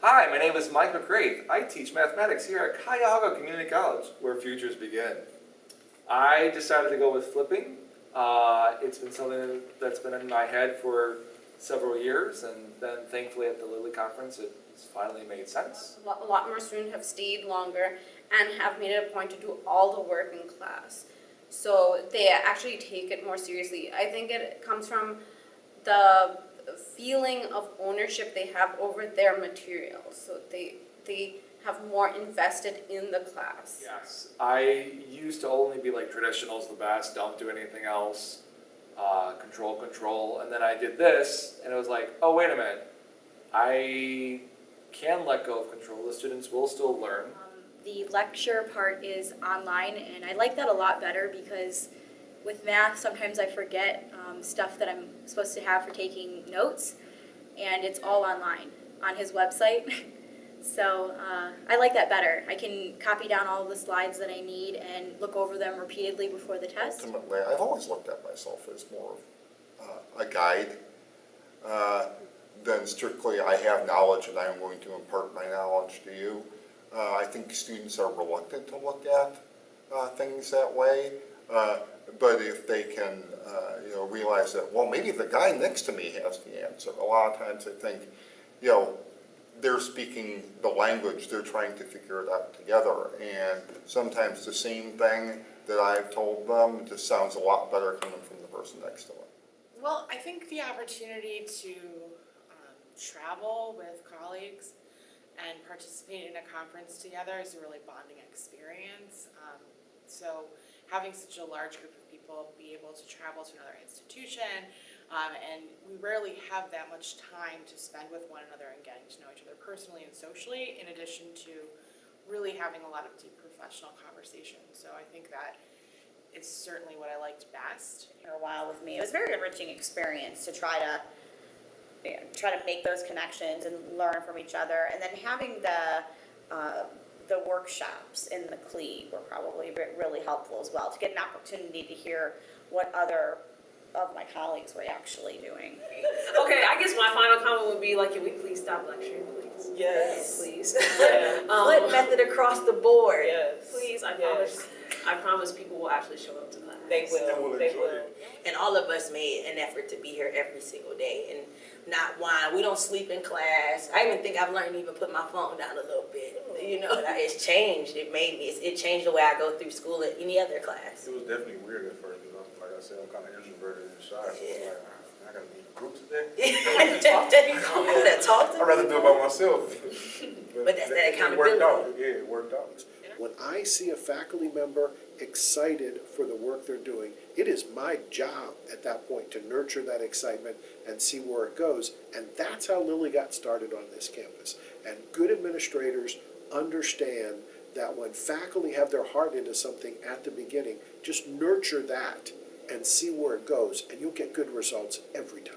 Hi, my name is Mike McCraith. I teach mathematics here at Cuyahoga Community College, where futures begin. I decided to go with flipping. It's been something that's been in my head for several years, and then thankfully at the Lilly conference it's finally made sense. A lot more students have stayed longer and have made it a point to do all the work in class. So they actually take it more seriously. I think it comes from the feeling of ownership they have over their materials. So they have more invested in the class. Yes, I used to only be like traditional's the best, don't do anything else, control, and then I did this, and it was like, oh wait a minute, I can let go of control, the students will still learn. The lecture part is online, and I like that a lot better because with math, sometimes I forget stuff that I'm supposed to have for taking notes, and it's all online on his website. So I like that better. I can copy down all of the slides that I need and look over them repeatedly before the test. Ultimately, I've always looked at myself as more of a guide than strictly I have knowledge and I'm going to impart my knowledge to you. I think students are reluctant to look at things that way, but if they can realize that, well, maybe the guy next to me has the answer. A lot of times I think, they're speaking the language, they're trying to figure it out together, and sometimes the same thing that I've told them just sounds a lot better coming from the person next to them. Well, I think the opportunity to travel with colleagues and participate in a conference together is a really bonding experience. So having such a large group of people be able to travel to another institution, and we rarely have that much time to spend with one another and getting to know each other personally and socially, in addition to really having a lot of deep professional conversations. So I think that it's certainly what I liked best. For a while with me, it was a very enriching experience to try to make those connections and learn from each other, and then having the workshops in the CLE were probably really helpful as well, to get an opportunity to hear what other of my colleagues were actually doing. Okay, I guess my final comment would be like, can we please stop lecturing, please? Yes. Please. Flip method across the board. Yes. Please, I promise people will actually show up to class. They will. They will. And all of us made an effort to be here every single day and not whine. We don't sleep in class. I even think I've learned to even put my phone down a little bit. It's changed. It changed the way I go through school at any other class. It was definitely weird at first, like I said, I'm kind of introverted and shy, so it's like, I gotta be in a group today. I had to talk to people. I'd rather do it by myself. But that's that accountability. It worked out. Yeah, it worked out. When I see a faculty member excited for the work they're doing, it is my job at that point to nurture that excitement and see where it goes. And that's how Lilly got started on this campus. And good administrators understand that when faculty have their heart into something at the beginning, just nurture that and see where it goes, and you'll get good results every time.